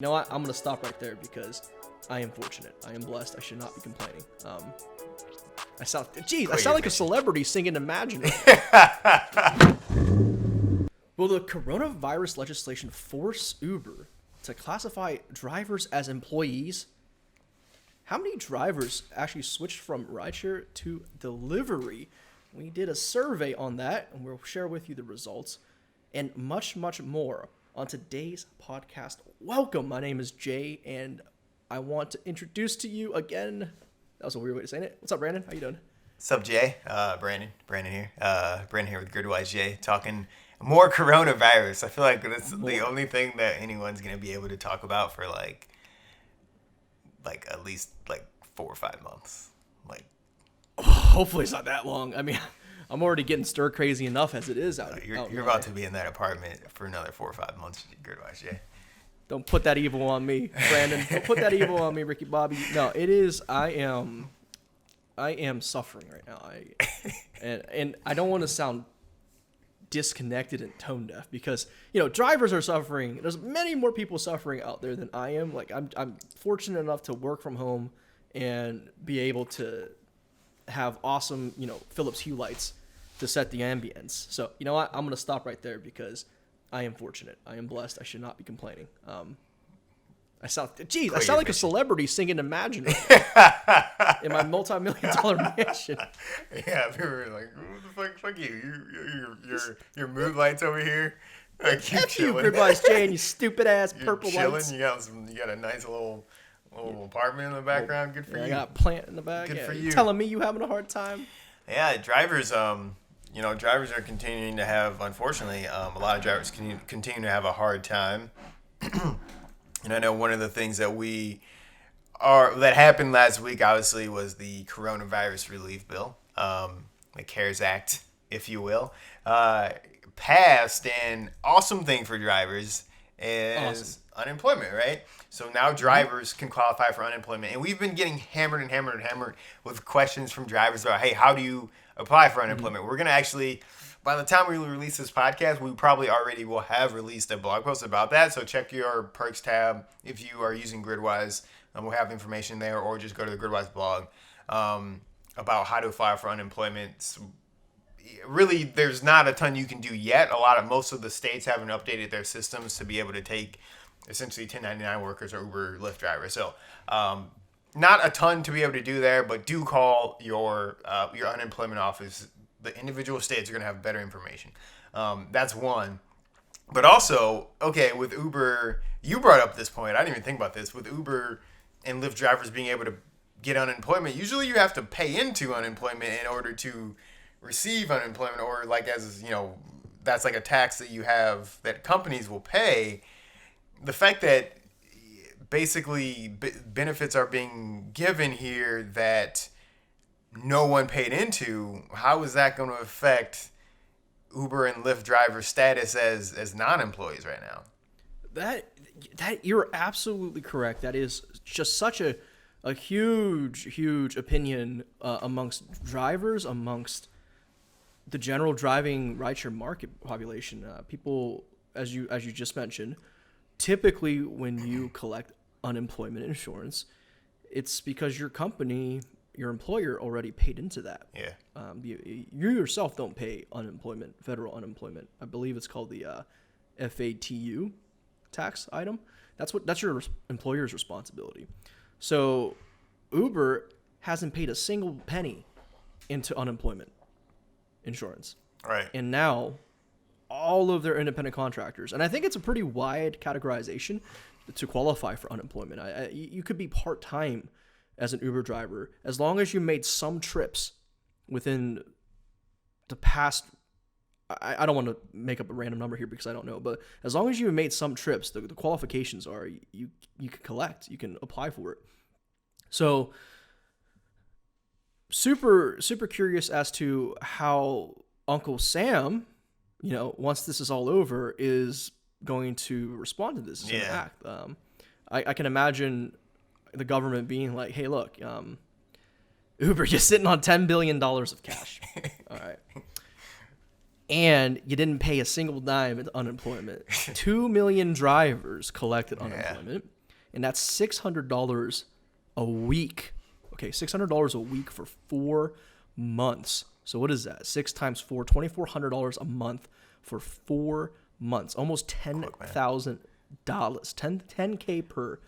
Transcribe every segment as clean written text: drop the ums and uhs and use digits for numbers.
You know what? I'm going to stop right there because I am fortunate. I am blessed. I should not be complaining. I sound like a celebrity singing Imagine. Will the coronavirus legislation force Uber to classify drivers as employees? How many drivers actually switched from rideshare to delivery? We did a survey on that, and we'll share with you the results and much, much more on today's podcast. Welcome. My name is Jay, and I want to introduce to you again. That was a weird way to say it. What's up, Brandon? How you doing? What's up, Jay? Brandon here. Brandon here with Gridwise, Jay, talking more coronavirus. I feel like that's the only thing that anyone's going to be able to talk about for like at least 4 or 5 months. Hopefully it's not that long. I mean, I'm already getting stir crazy enough as it is out here. You're about to be in that apartment for another 4 or 5 months, Gridwise, Jay. Don't put that evil on me, Brandon. Don't put that evil on me, Ricky Bobby. No, it is. I am suffering right now. And I don't want to sound disconnected and tone deaf because drivers are suffering. There's many more people suffering out there than I am. I'm fortunate enough to work from home and be able to have awesome Philips Hue lights to set the ambience. So you know what? I'm gonna stop right there because I am fortunate. I am blessed. I should not be complaining. I sound like a celebrity singing Imagine in my multi-million-dollar mansion. Yeah, people were like, "What the fuck you? Your mood lights over here." Like, you chilling. You, Gridwise Jay, and you stupid ass purple chilling. lights. You got a nice little apartment in the background. Good for you. I got a plant in the back. Good for you. Telling me you having a hard time. Yeah, drivers. Drivers are continuing to have, unfortunately, a lot of drivers continue to have a hard time. And I know one of the things that that happened last week, obviously, was the coronavirus relief bill, the CARES Act, if you will, passed. And awesome thing for drivers is unemployment, right? So now drivers can qualify for unemployment. And we've been getting hammered with questions from drivers about, hey, how do you apply for unemployment? We're going to actually, by the time we release this podcast, we probably already will have released a blog post about that. So check your perks tab if you are using Gridwise. We'll have information there, or just go to the Gridwise blog about how to apply for unemployment. Really, there's not a ton you can do yet. Most of the states haven't updated their systems to be able to take essentially 1099 workers or Uber Lyft drivers. So not a ton to be able to do there, but do call your unemployment office. The individual states are going to have better information. That's one. But also, with Uber, you brought up this point. I didn't even think about this. With Uber and Lyft drivers being able to get unemployment, usually you have to pay into unemployment in order to receive unemployment, or that's like a tax that you have that companies will pay. The fact that basically benefits are being given here that no one paid into, how is that going to affect Uber and Lyft driver status as non-employees right now? That you're absolutely correct. That is just such a huge opinion amongst drivers, amongst the general driving rideshare market population. People, as you just mentioned, typically when you collect unemployment insurance, it's because your company, your employer already paid into that. Yeah. You yourself don't pay federal unemployment. I believe it's called the FATU tax item. That's your employer's responsibility. So Uber hasn't paid a single penny into unemployment insurance. Right. And now all of their independent contractors, and I think it's a pretty wide categorization to qualify for unemployment. You could be part-time as an Uber driver as long as you made some trips within the past, I don't want to make up a random number here because I don't know, but as long as you made some trips, the qualifications are you can collect, you can apply for it. So super curious as to how Uncle Sam, once this is all over, is going to respond to this. Yeah. I can imagine the government being like, hey, look, Uber, you're sitting on $10 billion of cash. All right. and you didn't pay a single dime in unemployment. 2 million drivers collected unemployment, and that's $600 a week. Okay, $600 a week for 4 months. So what is that? 6 times 4, $2,400 a month for 4 months. Almost $10,000. 10K per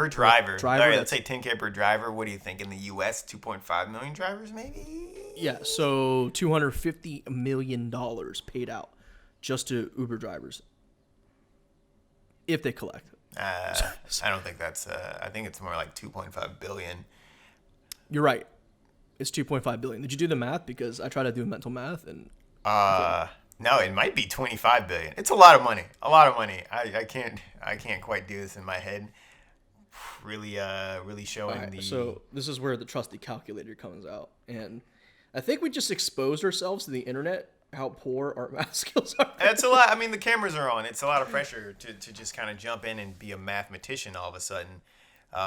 driver. All right, let's that's- say 10K per driver. What do you think in the U.S.? 2.5 million drivers, maybe? Yeah, so $250 million paid out just to Uber drivers if they collect. I don't think that's. I think it's more like 2.5 billion. You're right. It's 2.5 billion. Did you do the math? Because I tried to do mental math and No, it might be 25 billion. It's a lot of money. A lot of money. I can't quite do this in my head. Really showing right, the. So this is where the trusty calculator comes out, and I think we just exposed ourselves to the internet. How poor our math skills are. That's a lot. I mean, the cameras are on. It's a lot of pressure to just kind of jump in and be a mathematician all of a sudden.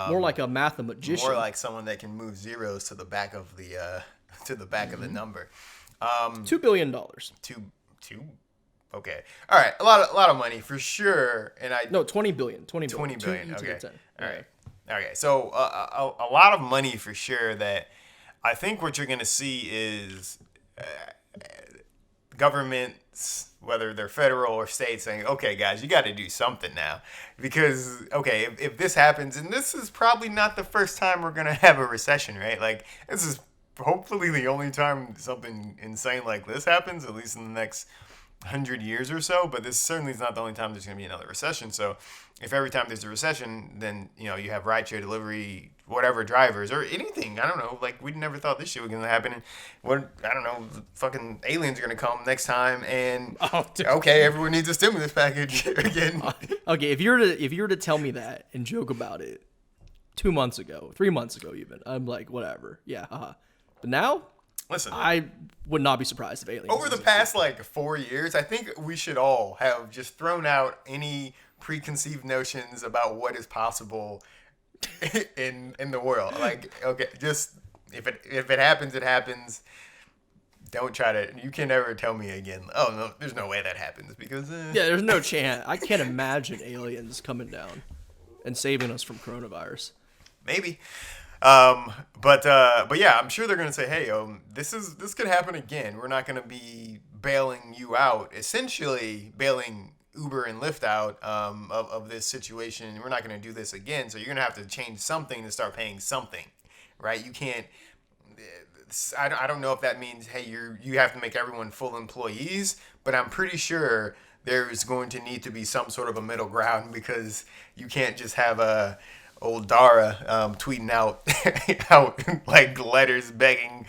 More like a mathematician. More like someone that can move zeros to the back of the of the number. $2 billion. Two. Okay. All right. A lot of money for sure. And No, 20 billion. 20 billion. To Okay. the 10. All right. Okay. So a lot of money for sure. That I think what you're gonna see is governments, whether they're federal or state, saying, okay, guys, you got to do something now. Because, okay, if this happens, and this is probably not the first time we're going to have a recession, right? Like, this is hopefully the only time something insane like this happens, at least in the next 100 years or so. But this certainly is not the only time there's going to be another recession. So if every time there's a recession, then, you know, you have rideshare delivery, whatever drivers or anything. I don't know. Like, we never thought this shit was going to happen. And what, I don't know, fucking aliens are going to come next time. And, okay, everyone needs a stimulus package again. Okay, if you were to tell me that and joke about it 2 months ago, 3 months ago even, I'm like, whatever. Yeah, haha. But now, listen, I would not be surprised if aliens over the past like 4 years, I think we should all have just thrown out any preconceived notions about what is possible in the world. Like, okay, just if it happens, it happens. Don't try to. You can never tell me again. Oh no, there's no way that happens because yeah, there's no chance. I can't imagine aliens coming down and saving us from coronavirus. Maybe. But yeah, I'm sure they're gonna say, hey, this could happen again. We're not gonna be bailing you out, essentially bailing Uber and Lyft out of this situation. We're not gonna do this again. So you're gonna have to change something to start paying something, right? You can't. I don't know if that means, hey, you have to make everyone full employees, but I'm pretty sure there's going to need to be some sort of a middle ground because you can't just have old Dara tweeting out like letters begging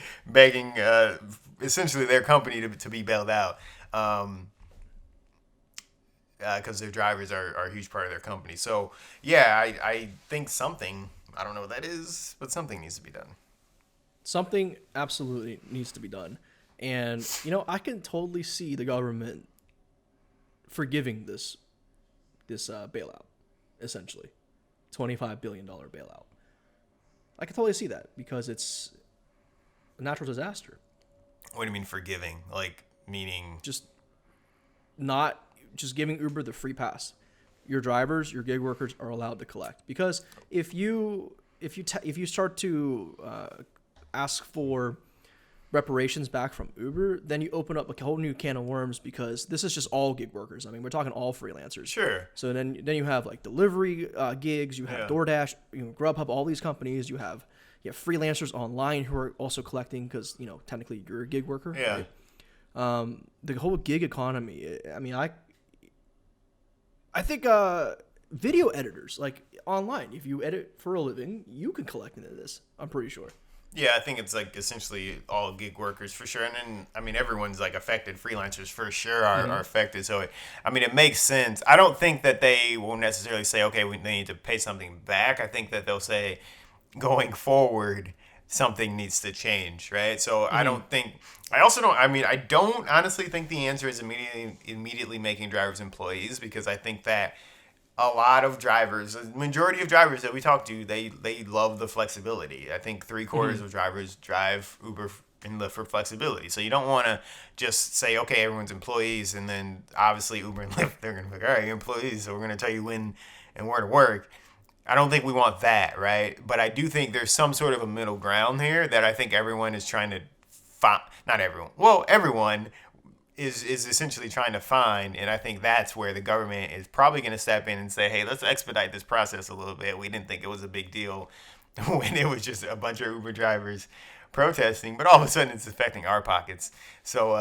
essentially their company to be bailed out because their drivers are a huge part of their company. So yeah, I think something, I don't know what that is, but something needs to be done. Something absolutely needs to be done. And, you know, I can totally see the government forgiving this bailout, essentially. $25 billion bailout. I can totally see that because it's a natural disaster. What do you mean forgiving? Like, meaning... Just giving Uber the free pass. Your drivers, your gig workers are allowed to collect. Because if you start to ask for reparations back from Uber, then you open up a whole new can of worms because this is just all gig workers. I mean, we're talking all freelancers. Sure. So then you have like delivery gigs, you have DoorDash, GrubHub, all these companies. You have freelancers online who are also collecting because technically you're a gig worker. Yeah. Right? The whole gig economy. I mean, I think video editors like online, if you edit for a living, you can collect into this. I'm pretty sure. Yeah, I think it's like essentially all gig workers for sure. And then, I mean, everyone's like affected. Freelancers for sure are affected. So, it makes sense. I don't think that they will necessarily say, okay, they need to pay something back. I think that they'll say going forward, something needs to change, right? So I don't honestly think the answer is immediately making drivers employees because I think that a lot of drivers, the majority of drivers that we talk to, they love the flexibility. I think 3/4 of drivers drive Uber and look for flexibility. So you don't want to just say, okay, everyone's employees, and then obviously Uber and Lyft, they're going to be like, all right, you're employees, so we're going to tell you when and where to work. I don't think we want that, right? But I do think there's some sort of a middle ground here that I think everyone is trying to find. Not everyone. Well, everyone is essentially trying to find, and I think that's where the government is probably going to step in and say, hey, let's expedite this process a little bit. We didn't think it was a big deal when it was just a bunch of Uber drivers protesting, but all of a sudden it's affecting our pockets. So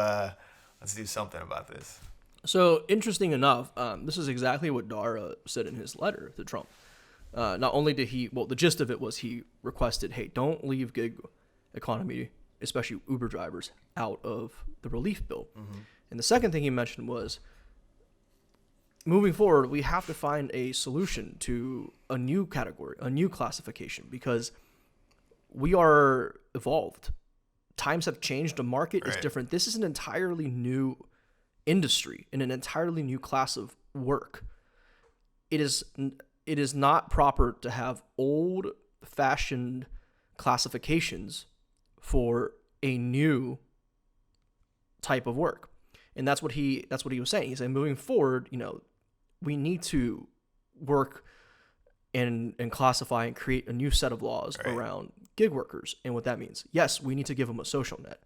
let's do something about this. So interesting enough, this is exactly what Dara said in his letter to Trump. Not only did the gist of it was he requested, hey, don't leave gig economy, especially Uber drivers, out of the relief bill. Mm-hmm. And the second thing he mentioned was, moving forward, we have to find a solution to a new category, a new classification, because we are evolved. Times have changed. The market is different. This is an entirely new industry and an entirely new class of work. It is not proper to have old-fashioned classifications for a new type of work. And that's what he was saying. He said, moving forward, we need to work and classify and create a new set of laws around gig workers and what that means. Yes, we need to give them a social net.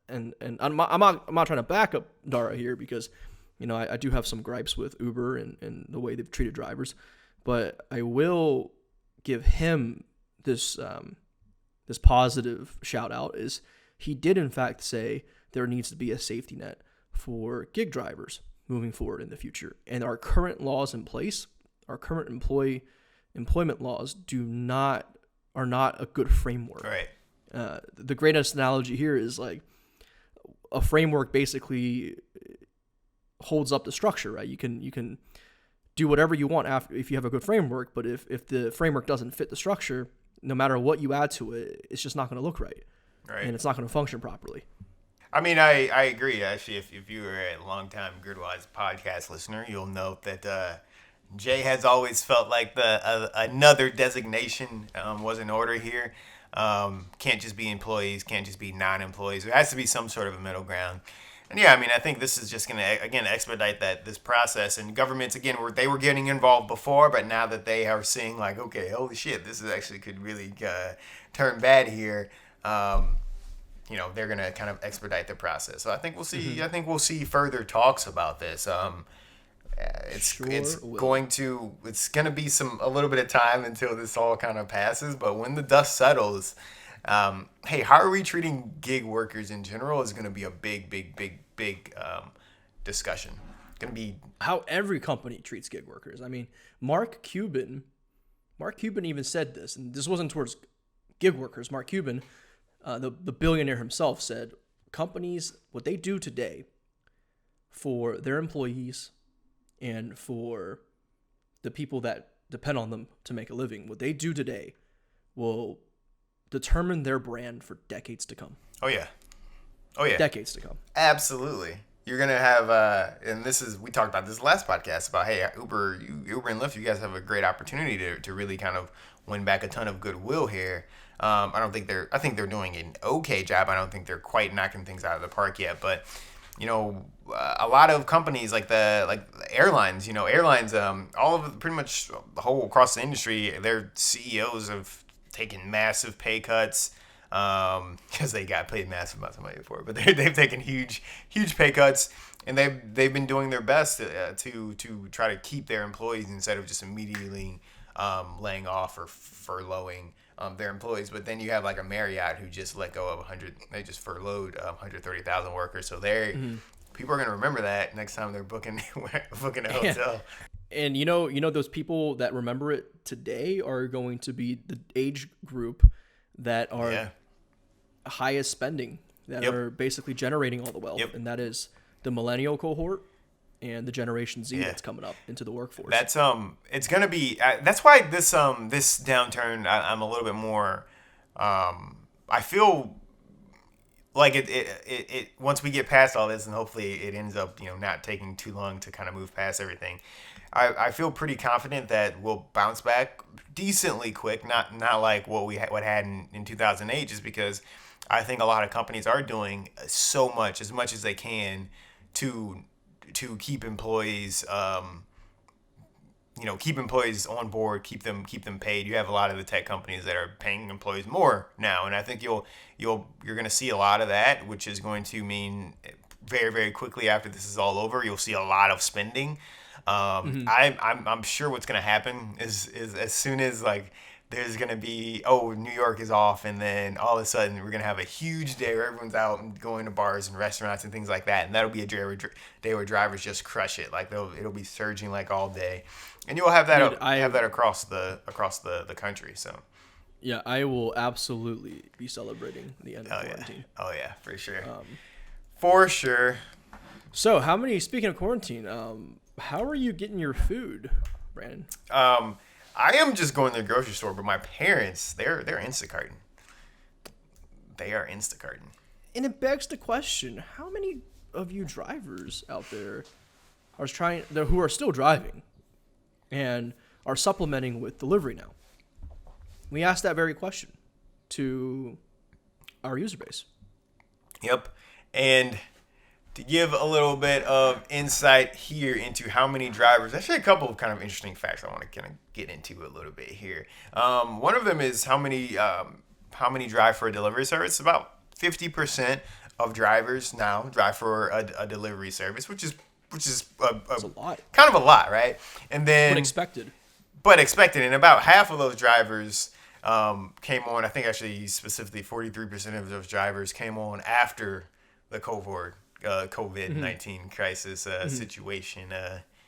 And I'm not trying to back up Dara here, because I do have some gripes with Uber and the way they've treated drivers, but I will give him this positive shout out. Is he did in fact say there needs to be a safety net for gig drivers moving forward in the future, and our current laws in place, our current employment laws are not a good framework. Right. The greatest analogy here is like a framework basically holds up the structure, right? You can do whatever you want if you have a good framework, but if the framework doesn't fit the structure, no matter what you add to it, it's just not going to look right. Right. And it's not going to function properly. I mean, I agree. Actually, if you were a long-time Gridwise podcast listener, you'll note that Jay has always felt like another designation was in order here. Can't just be employees, can't just be non-employees. There has to be some sort of a middle ground. And yeah, I mean, I think this is just going to, again, expedite this process. And governments, again, they were getting involved before, but now that they are seeing like, okay, holy shit, this is actually could really turn bad here. They're going to kind of expedite the process. So I think we'll see. Mm-hmm. I think we'll see further talks about this. It's going to be a little bit of time until this all kind of passes. But when the dust settles, hey, how are we treating gig workers in general is going to be a big discussion. It's going to be how every company treats gig workers. I mean, Mark Cuban even said this, and this wasn't towards gig workers. Mark Cuban, the billionaire himself, said companies, what they do today for their employees and for the people that depend on them to make a living, what they do today will determine their brand for decades to come. Oh yeah. Decades to come. Absolutely. You're going to have, and we talked about this last podcast about, hey, Uber and Lyft, you guys have a great opportunity to really kind of win back a ton of goodwill here. I think they're doing an okay job. I don't think they're quite knocking things out of the park yet, but a lot of companies like airlines, all of pretty much the whole across the industry, their CEOs have taken massive pay cuts because they got paid massive amounts of money before, but they've taken huge pay cuts, and they've been doing their best to try to keep their employees instead of just immediately laying off or furloughing their employees. But then you have like a Marriott who just let go of they just furloughed 130,000 workers. So people are going to remember that next time they're booking a hotel. And those people that remember it today are going to be the age group that are highest spending, that are basically generating all the wealth. Yep. And that is the Millennial Cohort and the Generation Z that's coming up into the workforce. That's it's going to be that's why this downturn I'm a little bit more I feel like it once we get past all this, and hopefully it ends up not taking too long to kind of move past everything, I feel pretty confident that we'll bounce back decently quick, not like what had in 2008, just because I think a lot of companies are doing as much as they can to keep employees keep employees on board, keep them paid. You have a lot of the tech companies that are paying employees more now, and I think you're going to see a lot of that, which is going to mean very, very quickly after this is all over, you'll see a lot of spending. I'm sure what's going to happen is as soon as like there's going to be, New York is off, and then all of a sudden we're going to have a huge day where everyone's out and going to bars and restaurants and things like that, and that'll be a day where drivers just crush it. Like it'll be surging like all day, and you'll have that across the country. So yeah, I will absolutely be celebrating the end of quarantine. Yeah. Oh yeah, for sure. For sure. So speaking of quarantine, how are you getting your food, Brandon? I am just going to the grocery store, but my parents, they're Instacarting. They are Instacarting. And it begs the question, how many of you drivers out there who are still driving and are supplementing with delivery now? We asked that very question to our user base. Yep. And to give a little bit of insight here into how many drivers, actually a couple of kind of interesting facts I want to kind of get into a little bit here. One of them is how many drive for a delivery service. About 50% of drivers now drive for a delivery service, which is That's a lot. Kind of a lot, right? And then but expected, and about half of those drivers came on. I think actually specifically 43% of those drivers came on after the COVID-19 crisis situation.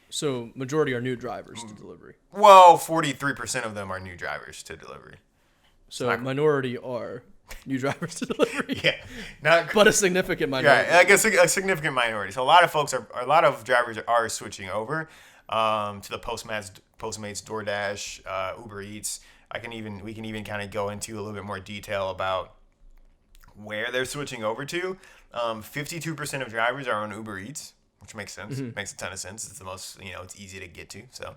So majority are new drivers to delivery. Well, 43% of them are new drivers to delivery. So minority are new drivers to delivery. Yeah, but a significant minority. Yeah, I guess a significant minority. So a lot of drivers are switching over to the Postmates, DoorDash, Uber Eats. We can even kind of go into a little bit more detail about where they're switching over to. 52% of drivers are on Uber Eats, which makes sense. Makes a ton of sense. It's the most, it's easy to get to. So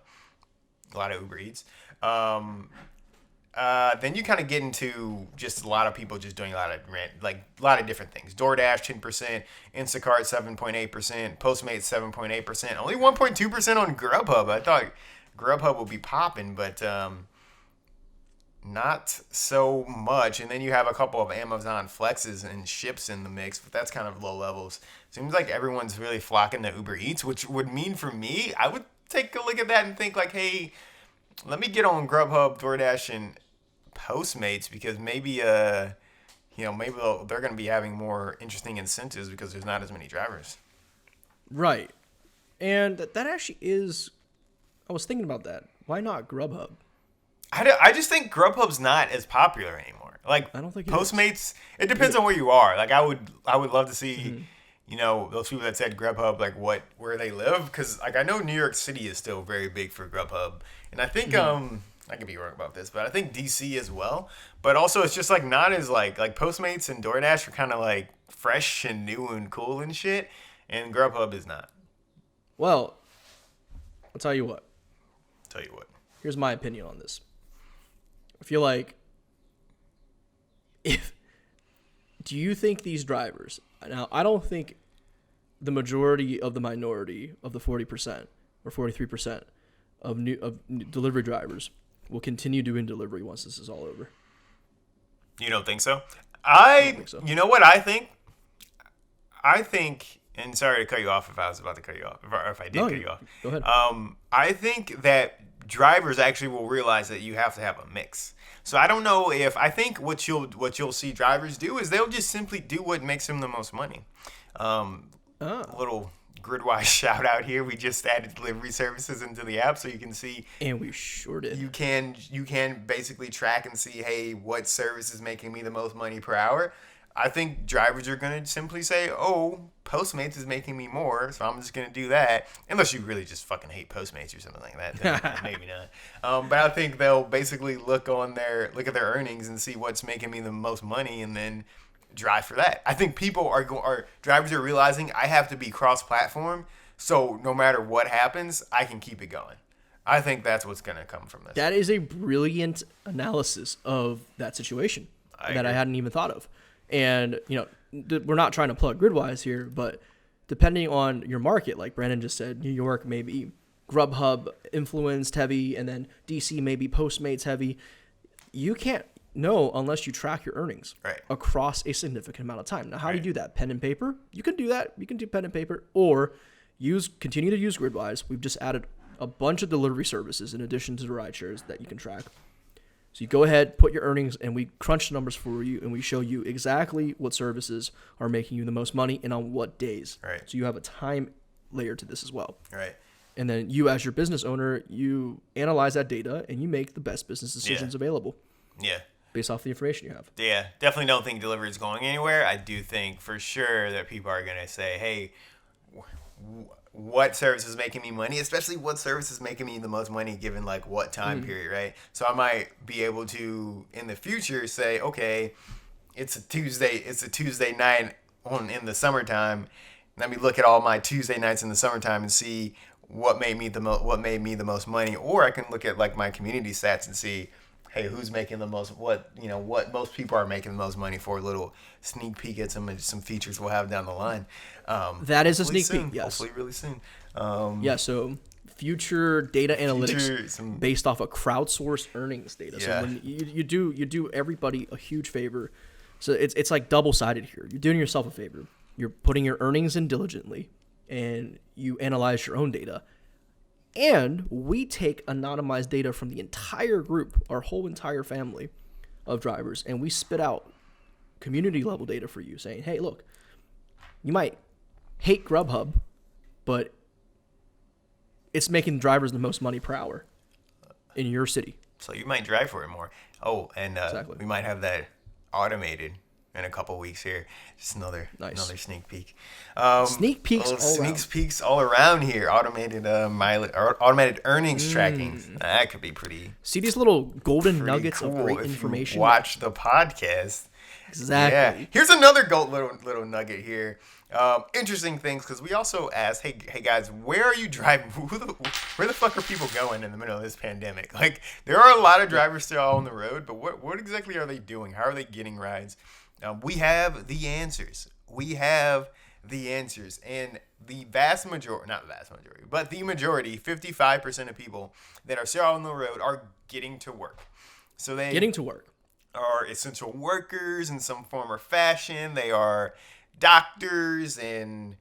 a lot of Uber Eats. Then you kind of get into just a lot of people just doing a lot of different things. DoorDash 10%, Instacart 7.8%, Postmates 7.8%, only 1.2% on GrubHub. I thought GrubHub would be popping, but not so much. And then you have a couple of Amazon Flexes and Ships in the mix, but that's kind of low levels. Seems like everyone's really flocking to Uber Eats, which would mean for me, I would take a look at that and think like, hey, let me get on GrubHub, DoorDash, and Postmates, because maybe they're going to be having more interesting incentives because there's not as many drivers. Right. And that actually is, I was thinking about that. Why not GrubHub? I just think GrubHub's not as popular anymore. Like, I don't think Postmates, it depends on where you are. Like, I would love to see, those people that said GrubHub, like where they live. Because, like, I know New York City is still very big for GrubHub. And I think, I could be wrong about this, but I think DC as well. But also, it's just, like, not as, like Postmates and DoorDash are kind of, like, fresh and new and cool and shit. And GrubHub is not. Well, I'll tell you what. Here's my opinion on this. I feel like do you think these drivers, now I don't think the majority of the minority of the 40% or 43% of delivery drivers will continue doing delivery once this is all over. You don't think so? I don't think so. You know what I think? I think, and sorry to cut you off if I was about to cut you off, or if I did cut you off. Go ahead. I think that drivers actually will realize that you have to have a mix. So I don't know I think what you'll see drivers do is they'll just simply do what makes them the most money. A little Gridwise shout out here. We just added delivery services into the app, so you can see. And we sure did. You can basically track and see, hey, what service is making me the most money per hour. I think drivers are going to simply say, oh, Postmates is making me more, so I'm just going to do that. Unless you really just fucking hate Postmates or something like that. Then maybe not. But I think they'll basically look at their earnings and see what's making me the most money and then drive for that. I think drivers are realizing I have to be cross-platform, so no matter what happens, I can keep it going. I think that's what's going to come from this. That is a brilliant analysis of that situation that I hadn't even thought of. And, we're not trying to plug Gridwise here, but depending on your market, like Brandon just said, New York may be GrubHub influenced heavy, and then DC may be Postmates heavy. You can't know unless you track your earnings across a significant amount of time. Now, how do you do that? Pen and paper? You can do that. You can do pen and paper, or continue to use Gridwise. We've just added a bunch of delivery services in addition to the rideshares that you can track. So you go ahead, put your earnings, and we crunch the numbers for you, and we show you exactly what services are making you the most money and on what days. Right. So you have a time layer to this as well. Right. And then you, as your business owner, you analyze that data and you make the best business decisions available. Yeah. Based off the information you have. Yeah. Definitely don't think delivery is going anywhere. I do think for sure that people are going to say, hey, what service is making me money, especially what service is making me the most money given like what time period, right? So I might be able to in the future say, okay, it's a Tuesday night in the summertime. Let me look at all my Tuesday nights in the summertime and see what made me the most money. Or I can look at like my community stats and see, hey, who's making the most, what most people are making the most money for. A little sneak peek at some features we'll have down the line. That is a sneak soon. peek, yes. Hopefully really soon. So future data analytics based off of crowdsourced earnings data. Yeah. So when you do everybody a huge favor. So it's like double-sided here. You're doing yourself a favor. You're putting your earnings in diligently, and you analyze your own data. And we take anonymized data from the entire group, our whole entire family of drivers, and we spit out community level data for you saying, hey, look, you might hate GrubHub, but it's making drivers the most money per hour in your city. So you might drive for it more. Oh, and Exactly. we might have that automated in a couple weeks here. Just another sneak peek. Sneak peeks all around here. Automated automated earnings tracking. That could be pretty. See these little golden nuggets cool of great if information. You watch the podcast. Exactly. Yeah. Here's another little nugget here. Interesting things, because we also asked, hey guys, where are you driving? Where the fuck are people going in the middle of this pandemic? Like, there are a lot of drivers still on the road, but what exactly are they doing? How are they getting rides? We have the answers. And the majority, 55% of people that are still on the road are getting to work. So they are essential workers in some form or fashion. They are doctors and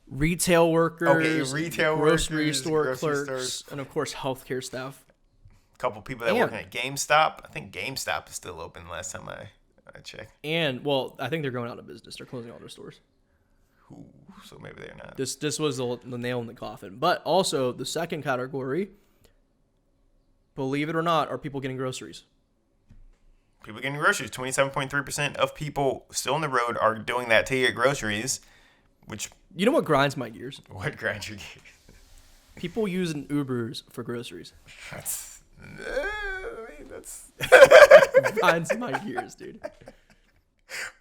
retail workers, grocery store clerks, stores. and of course healthcare staff. A couple people that work at GameStop. I think GameStop is still open last time I checked. And well, I think they're going out of business. They're closing all their stores. Ooh, so maybe they're not. This was the nail in the coffin. But also the second category, believe it or not, are people getting groceries. People getting groceries. 27.3% of people still on the road are doing that to get groceries, which... You know what grinds my gears? What grinds your gears? People using Ubers for groceries. That's... Grinds my gears, dude.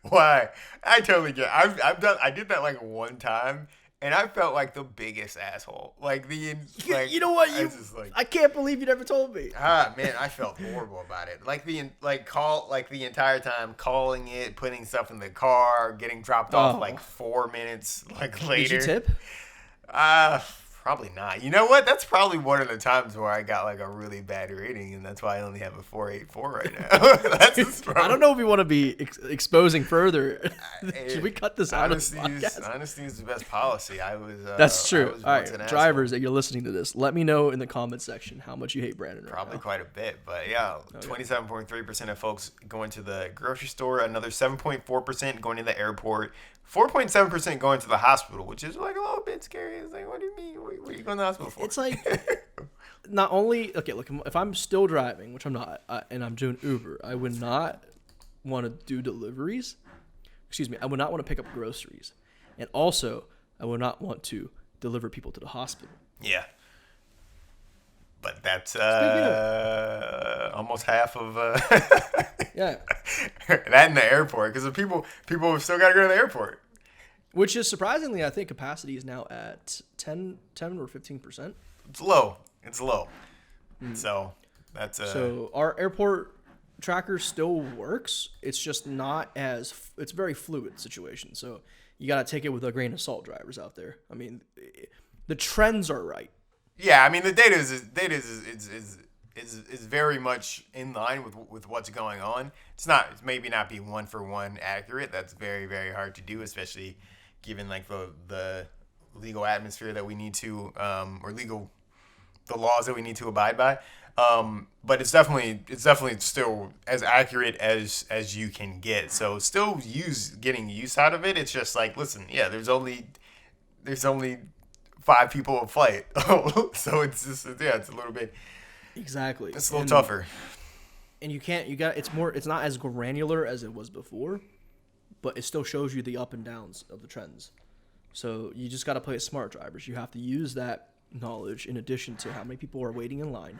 Why? I totally get it. I did that like one time, and I felt like the biggest asshole. You know what? I can't believe you never told me. Man, I felt horrible about it. The entire time calling it, putting stuff in the car, getting dropped off 4 minutes later. Did you tip? Probably not. You know what? That's probably one of the times where I got a really bad rating, and that's why I only have a 4.84 right now. I don't know if we want to be exposing further. Should we cut this out of the podcast? Honesty is the best policy. That's true. All right, drivers that you're listening to this, let me know in the comments section how much you hate Brandon. Probably quite a bit, but yeah, 27.3% of folks going to the grocery store, another 7.4% going to the airport, 4.7% going to the hospital, which is a little bit scary. It's like, what do you mean? What are you going to the hospital for? It's like, not only, okay, look, if I'm still driving, which I'm not, and I'm doing Uber, I would not want to do deliveries. Excuse me, I would not want to pick up groceries. And also, I would not want to deliver people to the hospital. Yeah. But that's almost half of yeah. That in the airport, because people have still got to go to the airport. Which is surprisingly, I think capacity is now at 10 or 15%. It's low. So that's So our airport tracker still works. It's just not as it's a very fluid situation. So you got to take it with a grain of salt, drivers out there. I mean, the trends are right. Yeah, I mean the data is very much in line with what's going on. It's maybe not be one for one accurate. That's very, very hard to do, especially given like the legal atmosphere that we need to the laws that we need to abide by. But it's definitely still as accurate as you can get. So still getting use out of it. It's just like, listen, yeah, there's only 5 people a flight. So it's just, yeah, it's a little bit, exactly. It's a little tougher. And it's not as granular as it was before, but it still shows you the up and downs of the trends. So you just got to play it smart, drivers. You have to use that knowledge in addition to how many people are waiting in line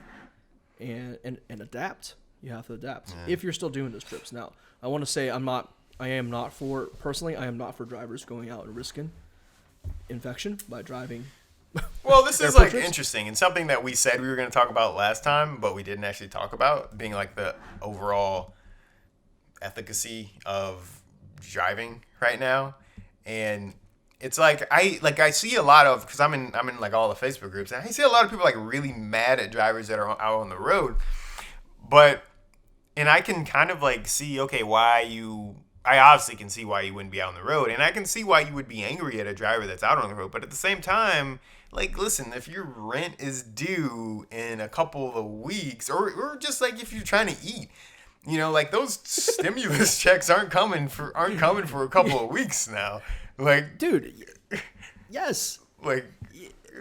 and adapt. You have to adapt if you're still doing those trips. Now, I want to say I am not for drivers going out and risking infection by driving. Well, this is like interesting and something that we said we were going to talk about last time, but we didn't actually talk about, being like the overall efficacy of driving right now. And it's like I see a lot of, because I'm in like all the Facebook groups, and I see a lot of people like really mad at drivers that are out on the road. And I can kind of like see, okay, I obviously can see why you wouldn't be out on the road, and I can see why you would be angry at a driver that's out on the road. But at the same time, like, listen, if your rent is due in a couple of weeks, or just like if you're trying to eat, you know, like those stimulus checks aren't coming for a couple of weeks now. Like, dude, yes, like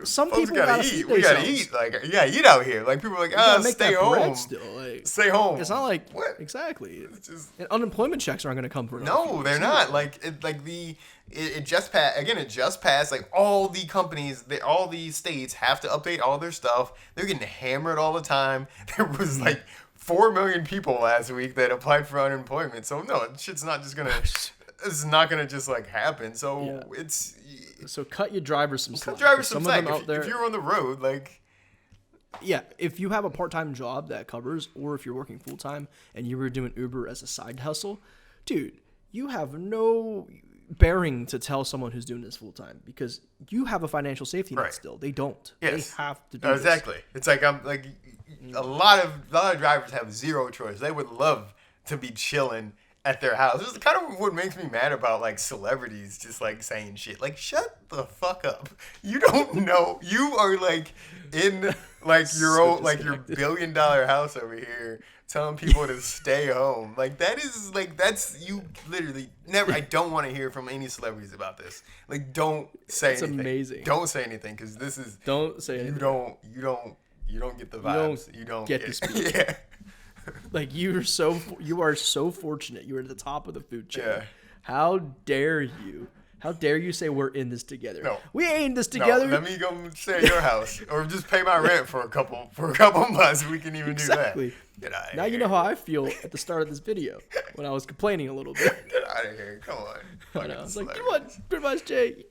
some people gotta eat. We gotta eat. Like, you gotta eat out here. Like, people are like, stay home. Still, like, stay home. It's not like what exactly. It's just, and unemployment checks aren't gonna come for. No, they're not. Like, it just passed. Again, it just passed. Like, all the companies, all the states have to update all their stuff. They're getting hammered all the time. There was like 4 million people last week that applied for unemployment. So no, shit's not just gonna. It's not gonna just like happen. So So cut your drivers some slack. Cut drivers some slack. If you're on the road, like. Yeah, if you have a part-time job that covers, or if you're working full-time and you were doing Uber as a side hustle, dude, you have no bearing to tell someone who's doing this full-time, because you have a financial safety net still. They don't. Yes. They have to do exactly. This. It's like a lot of drivers have zero choice. They would love to be chilling at their house. This is kind of what makes me mad about like celebrities just like saying shit. Like, shut the fuck up. You don't know. You are like in like your own, like your $1 billion house over here telling people to stay home. Like, that's you literally never. I don't want to hear from any celebrities about this. Like, don't say anything. It's amazing. Don't say anything, because this is. Don't say anything. You don't get the vibes. You don't get the speech. Yeah. Like, you are so fortunate. You are at the top of the food chain. Yeah. How dare you? How dare you say we're in this together? No. We ain't in this together. No, let me go stay at your house, or just pay my rent for a couple months. We can even do that. Get out of here. Now you know how I feel at the start of this video when I was complaining a little bit. Get out of here. Come on. I know. I was like, come on, Gridwise Jay,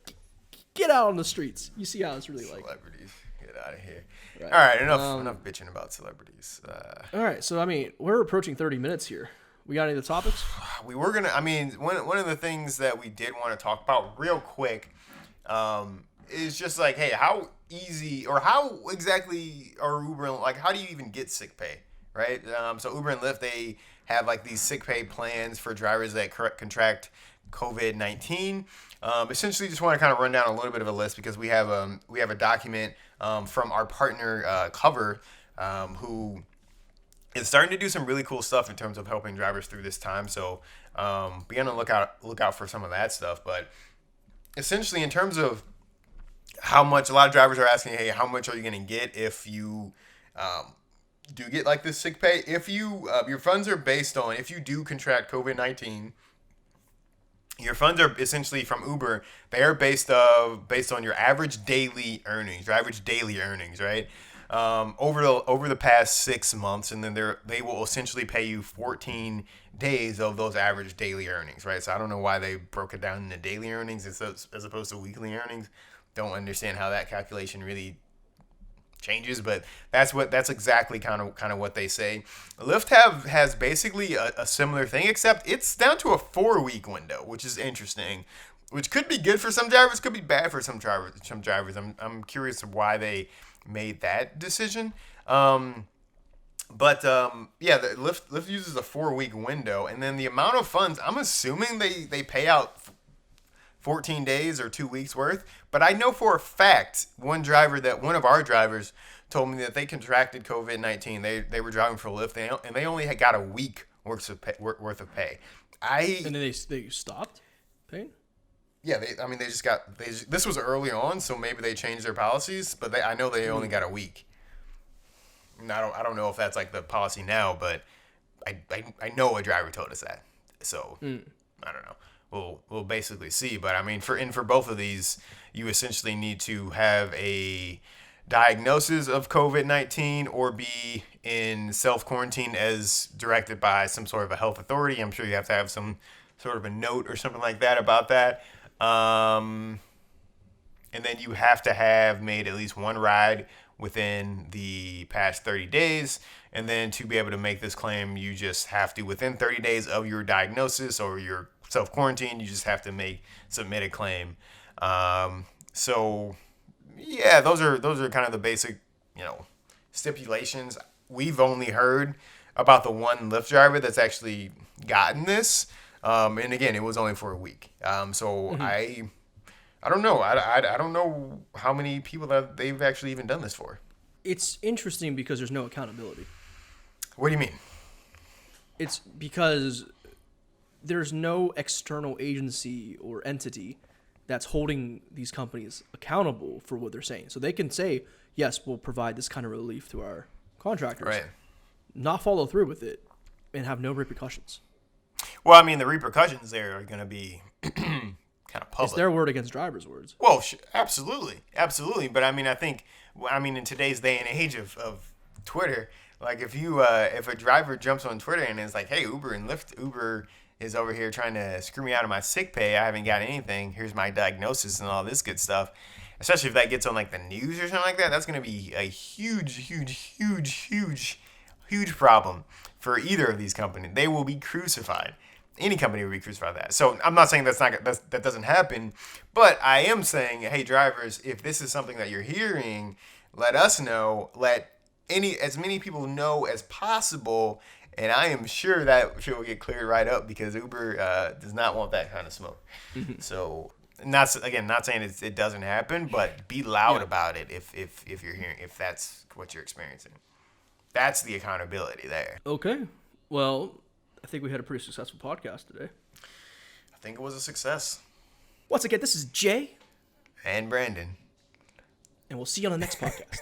get out on the streets. You see how it's really like. Celebrities. Get out of here. Right. All right, enough bitching about celebrities. All right, so I mean, we're approaching 30 minutes here. We got any of the topics? We were gonna. I mean, one of the things that we did want to talk about real quick is just like, hey, how easy or how exactly are Uber, like, how do you even get sick pay, right? So Uber and Lyft, they have like these sick pay plans for drivers that contract COVID-19. Essentially, just want to kind of run down a little bit of a list, because we have a document from our partner Cover, who is starting to do some really cool stuff in terms of helping drivers through this time. So be on the look out for some of that stuff. But essentially, in terms of how much, a lot of drivers are asking, hey, how much are you going to get if you do get like this sick pay? If you your funds are based on, if you do contract COVID-19. Your funds are essentially from Uber. They are based on your average daily earnings, right? Over the past 6 months, and then they will essentially pay you 14 days of those average daily earnings, right? So I don't know why they broke it down into daily earnings as opposed to weekly earnings. Don't understand how that calculation really changes, but that's exactly kind of what they say. Lyft has basically a similar thing, except it's down to a 4-week window, which is interesting, which could be good for some drivers, could be bad for some drivers. I'm curious why they made that decision. Yeah, the Lyft uses a 4-week window, and then the amount of funds, I'm assuming they pay out 14 days or 2 weeks worth. But I know for a fact one of our drivers told me that they contracted COVID-19. They were driving for Lyft, and they only had got a week worth of pay. And then they stopped paying. Yeah, this was early on, so maybe they changed their policies, but I know they only got a week. And I don't know if that's like the policy now, but I know a driver told us that. So I don't know. We'll basically see. But I mean, for both of these, you essentially need to have a diagnosis of COVID-19 or be in self-quarantine as directed by some sort of a health authority. I'm sure you have to have some sort of a note or something like that about that. And then you have to have made at least one ride within the past 30 days. And then to be able to make this claim, you just have to, within 30 days of your diagnosis or your self-quarantine, you just have to submit a claim. So yeah, those are kind of the basic, stipulations. We've only heard about the one Lyft driver that's actually gotten this. And again, it was only for a week. So I don't know. I don't know how many people that they've actually even done this for. It's interesting because there's no accountability. What do you mean? It's because there's no external agency or entity that's holding these companies accountable for what they're saying. So they can say, yes, we'll provide this kind of relief to our contractors. Right. Not follow through with it and have no repercussions. Well, I mean, the repercussions there are going to be kind of public. It's their word against drivers' words. Well, absolutely. Absolutely. But I mean, in today's day and age of Twitter, like if a driver jumps on Twitter and is like, hey, Uber is over here trying to screw me out of my sick pay. I haven't got anything. Here's my diagnosis and all this good stuff. Especially if that gets on like the news or something like that, that's going to be a huge problem for either of these companies. They will be crucified. Any company will be crucified for that. So I'm not saying that doesn't happen, but I am saying, hey, drivers, if this is something that you're hearing, let us know. Let as many people know as possible. And I am sure that shit will get cleared right up because Uber does not want that kind of smoke. So, not saying it doesn't happen, but be loud about it if you're hearing, if that's what you're experiencing. That's the accountability there. Okay. Well, I think we had a pretty successful podcast today. I think it was a success. Once again, this is Jay. And Brandon. And we'll see you on the next podcast.